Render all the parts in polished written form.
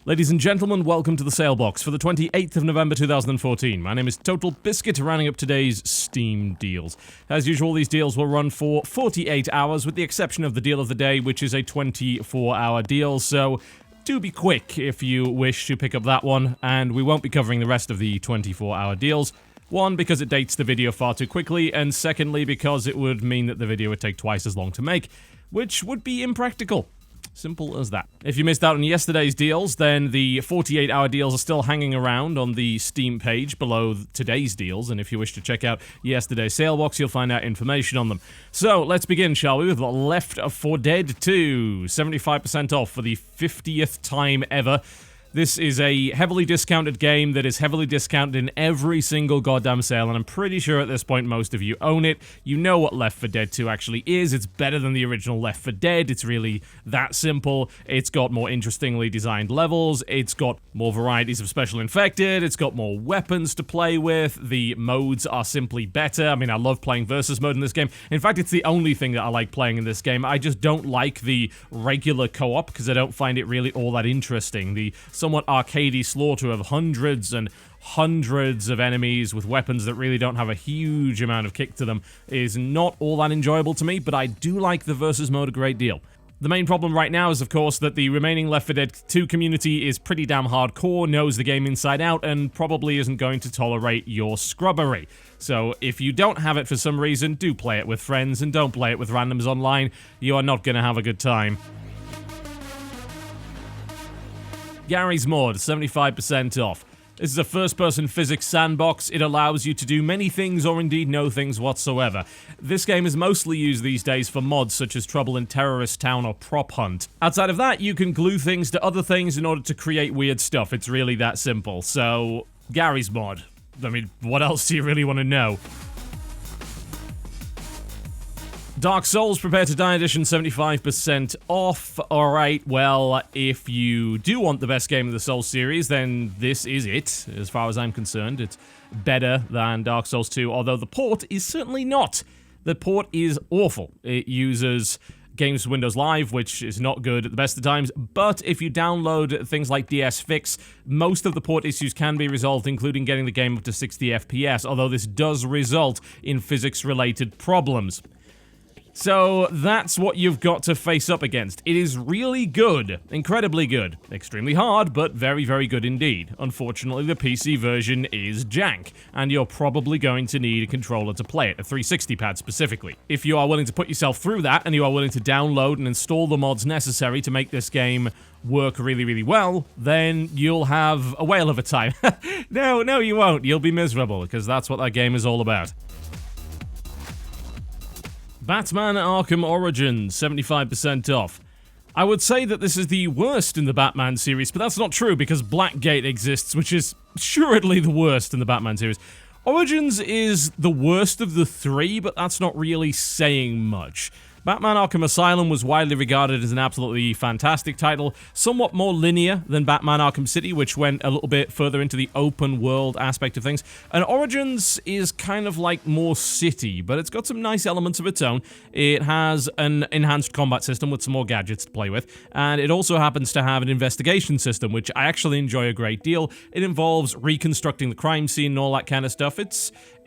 Ladies and gentlemen, welcome to the Salebox for the 28th of November 2014. My name is TotalBiscuit, rounding up today's Steam deals. As usual, these deals will run for 48 hours, with the exception of the deal of the day, which is a 24-hour deal, so do be quick if you wish to pick up that one, and we won't be covering the rest of the 24-hour deals. One, because it dates the video far too quickly, and secondly, because it would mean that the video would take twice as long to make, which would be impractical. Simple as that. If you missed out on yesterday's deals, then the 48-hour deals are still hanging around on the Steam page below today's deals, and if you wish to check out yesterday's sale box, you'll find out information on them. So, let's begin, shall we, with Left 4 Dead 2. 75% off for the 50th time ever. This is a heavily discounted game that is heavily discounted in every single goddamn sale, and I'm pretty sure at this point most of you own it. You know what Left 4 Dead 2 actually is. It's better than the original Left 4 Dead. It's really that simple. It's got more interestingly designed levels. It's got more varieties of special infected. It's got more weapons to play with. The modes are simply better. I mean, I love playing versus mode in this game. In fact, it's the only thing that I like playing in this game. I just don't like the regular co-op because I don't find it really all that interesting. The somewhat arcadey slaughter of hundreds and hundreds of enemies with weapons that really don't have a huge amount of kick to them is not all that enjoyable to me, but I do like the versus mode a great deal. The main problem right now is, of course, that the remaining Left 4 Dead 2 community is pretty damn hardcore, knows the game inside out, and probably isn't going to tolerate your scrubbery. So if you don't have it for some reason, do play it with friends, and don't play it with randoms online. You are not going to have a good time. Garry's Mod, 75% off. This is a first-person physics sandbox. It allows you to do many things or indeed no things whatsoever. This game is mostly used these days for mods such as Trouble in Terrorist Town or Prop Hunt. Outside of that, you can glue things to other things in order to create weird stuff. It's really that simple. So, Garry's Mod. I mean, what else do you really want to know? Dark Souls Prepare to Die Edition, 75% off. Alright, well, if you do want the best game of the Souls series, then this is it, as far as I'm concerned. It's better than Dark Souls 2, although the port is certainly not. The port is awful. It uses Games for Windows Live, which is not good at the best of times, but if you download things like DS Fix, most of the port issues can be resolved, including getting the game up to 60 FPS, although this does result in physics-related problems. So that's what you've got to face up against. It is really good. Incredibly good. Extremely hard, but very, very good indeed. Unfortunately, the PC version is jank, and you're probably going to need a controller to play it, a 360 pad specifically. If you are willing to put yourself through that, and you are willing to download and install the mods necessary to make this game work really, really well, then you'll have a whale of a time. No, you won't. You'll be miserable, because that's what that game is all about. Batman Arkham Origins, 75% off. I would say that this is the worst in the Batman series, but that's not true because Blackgate exists, which is assuredly the worst in the Batman series. Origins is the worst of the three, but that's not really saying much. Batman Arkham Asylum was widely regarded as an absolutely fantastic title, somewhat more linear than Batman Arkham City, which went a little bit further into the open world aspect of things. And Origins is kind of like more city, but it's got some nice elements of its own. It has an enhanced combat system with some more gadgets to play with, and it also happens to have an investigation system, which I actually enjoy a great deal. It involves reconstructing the crime scene and all that kind of stuff.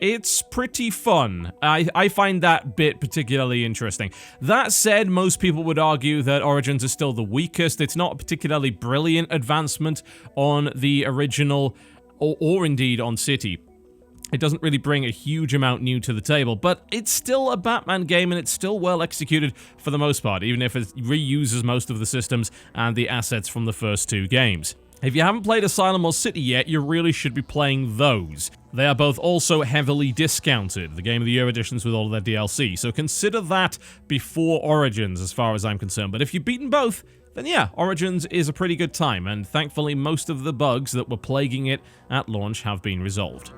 It's pretty fun. I find that bit particularly interesting. That said, most people would argue that Origins is still the weakest. It's not a particularly brilliant advancement on the original, or indeed on City. It doesn't really bring a huge amount new to the table, but it's still a Batman game and it's still well executed for the most part, even if it reuses most of the systems and the assets from the first two games. If you haven't played Asylum or City yet, you really should be playing those. They are both also heavily discounted, the Game of the Year editions with all of their DLC, so consider that before Origins as far as I'm concerned. But if you've beaten both, then yeah, Origins is a pretty good time, and thankfully most of the bugs that were plaguing it at launch have been resolved.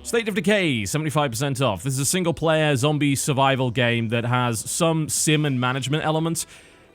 State of Decay, 75% off. This is a single-player zombie survival game that has some sim and management elements.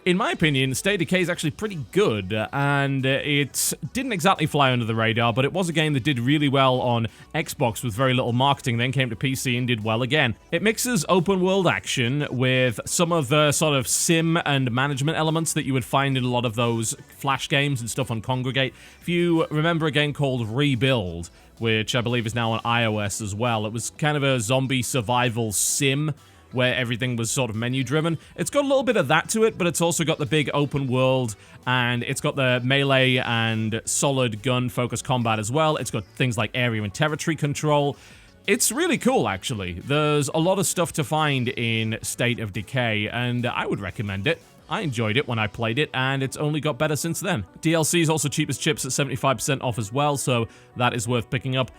In my opinion, State of Decay is actually pretty good, and it didn't exactly fly under the radar, but it was a game that did really well on Xbox with very little marketing, then came to PC and did well again. It mixes open-world action with some of the sort of sim and management elements that you would find in a lot of those Flash games and stuff on Congregate. If you remember a game called Rebuild, which I believe is now on iOS as well, it was kind of a zombie survival sim where everything was sort of menu-driven. It's got a little bit of that to it, but it's also got the big open world, and it's got the melee and solid gun-focused combat as well. It's got things like area and territory control. It's really cool, actually. There's a lot of stuff to find in State of Decay, and I would recommend it. I enjoyed it when I played it, and it's only got better since then. DLC is also cheap as chips at 75% off as well, so that is worth picking up.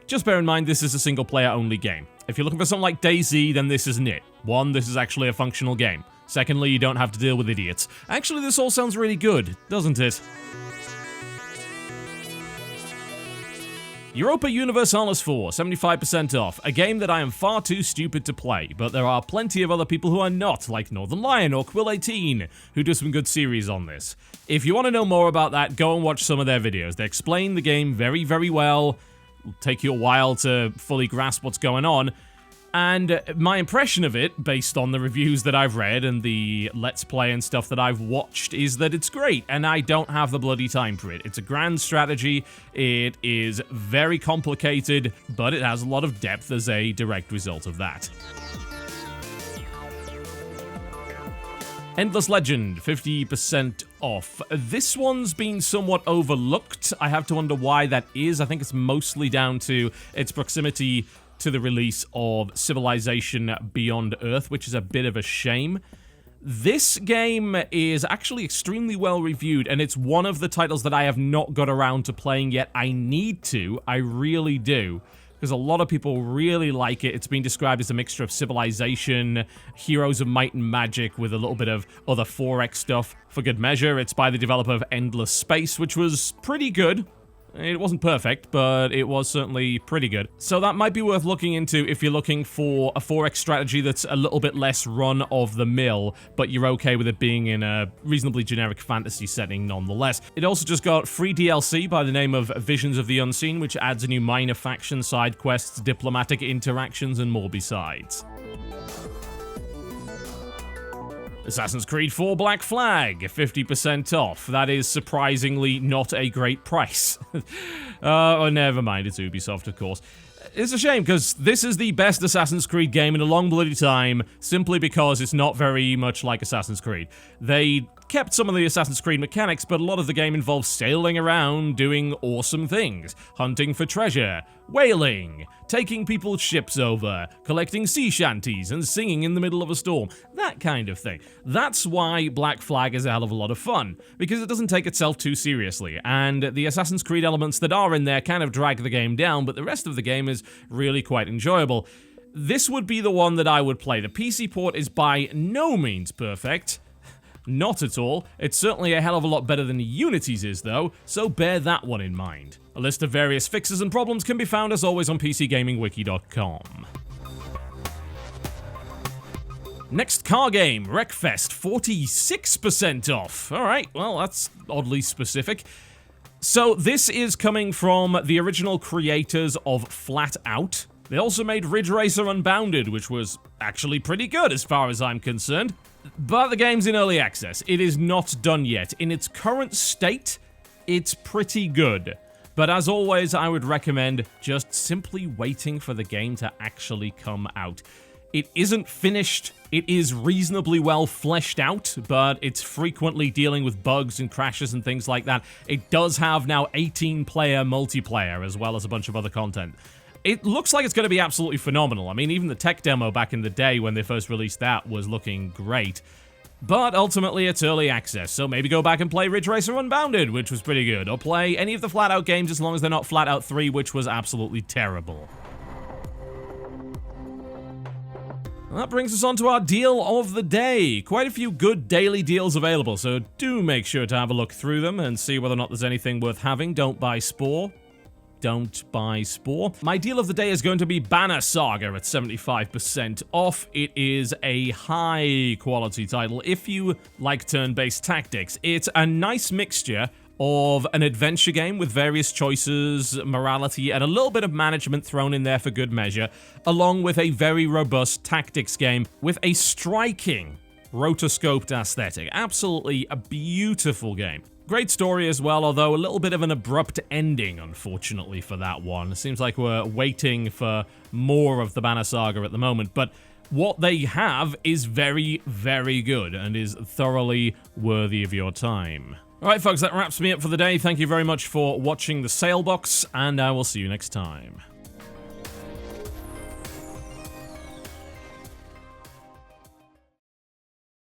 Just bear in mind, this is a single-player only game. If you're looking for something like DayZ, then this isn't it. One, this is actually a functional game. Secondly, you don't have to deal with idiots. Actually, this all sounds really good, doesn't it? Europa Universalis IV, 75% off. A game that I am far too stupid to play, but there are plenty of other people who are not, like Northern Lion or Quill18, who do some good series on this. If you want to know more about that, go and watch some of their videos. They explain the game very, very well. It'll take you a while to fully grasp what's going on. And my impression of it, based on the reviews that I've read and the Let's Play and stuff that I've watched, is that it's great, and I don't have the bloody time for it. It's a grand strategy, it is very complicated, but it has a lot of depth as a direct result of that. Endless Legend, 50% off. This one's been somewhat overlooked. I have to wonder why that is. I think it's mostly down to its proximity to the release of Civilization Beyond Earth, which is a bit of a shame. This game is actually extremely well reviewed, and it's one of the titles that I have not got around to playing yet. I need to. I really do. Because a lot of people really like it. It's been described as a mixture of Civilization, Heroes of Might and Magic, with a little bit of other 4X stuff. For good measure, it's by the developer of Endless Space, which was pretty good. It wasn't perfect, but it was certainly pretty good. So that might be worth looking into if you're looking for a 4X strategy that's a little bit less run-of-the-mill, but you're okay with it being in a reasonably generic fantasy setting nonetheless. It also just got free DLC by the name of Visions of the Unseen, which adds a new minor faction, side quests, diplomatic interactions, and more besides. Assassin's Creed 4 Black Flag, 50% off. That is surprisingly not a great price. Oh, never mind, it's Ubisoft, of course. It's a shame, because this is the best Assassin's Creed game in a long bloody time, simply because it's not very much like Assassin's Creed. They kept some of the Assassin's Creed mechanics, but a lot of the game involves sailing around, doing awesome things. Hunting for treasure, whaling, taking people's ships over, collecting sea shanties, and singing in the middle of a storm. That kind of thing. That's why Black Flag is a hell of a lot of fun, because it doesn't take itself too seriously, and the Assassin's Creed elements that are in there kind of drag the game down, but the rest of the game is really quite enjoyable. This would be the one that I would play. The PC port is by no means perfect. Not at all. It's certainly a hell of a lot better than Unity's is, though, so bear that one in mind. A list of various fixes and problems can be found, as always, on PCGamingWiki.com. Next car game, Wreckfest, 46% off. Alright, well, that's oddly specific. So this is coming from the original creators of Flat Out. They also made Ridge Racer Unbounded, which was actually pretty good as far as I'm concerned. But the game's in early access. It is not done yet. In its current state, it's pretty good. But as always, I would recommend just simply waiting for the game to actually come out. It isn't finished, it is reasonably well fleshed out, but it's frequently dealing with bugs and crashes and things like that. It does have now 18-player multiplayer, as well as a bunch of other content. It looks like it's going to be absolutely phenomenal. I mean, even the tech demo back in the day when they first released that was looking great. But ultimately, it's early access, so maybe go back and play Ridge Racer Unbounded, which was pretty good, or play any of the Flat Out games as long as they're not Flat Out 3, which was absolutely terrible. That brings us on to our deal of the day. Quite a few good daily deals available, so do make sure to have a look through them and see whether or not there's anything worth having. Don't buy Spore. don't buy Spore. My deal of the day is going to be Banner Saga at 75% off. It is a high quality title if you like turn-based tactics. It's a nice mixture of an adventure game with various choices, morality, and a little bit of management thrown in there for good measure, along with a very robust tactics game with a striking rotoscoped aesthetic. Absolutely a beautiful game. Great story as well, although a little bit of an abrupt ending, unfortunately, for that one. It seems like we're waiting for more of the Banner Saga at the moment, but what they have is very, very good and is thoroughly worthy of your time. Alright folks, that wraps me up for the day. Thank you very much for watching the Salebox, and I will see you next time.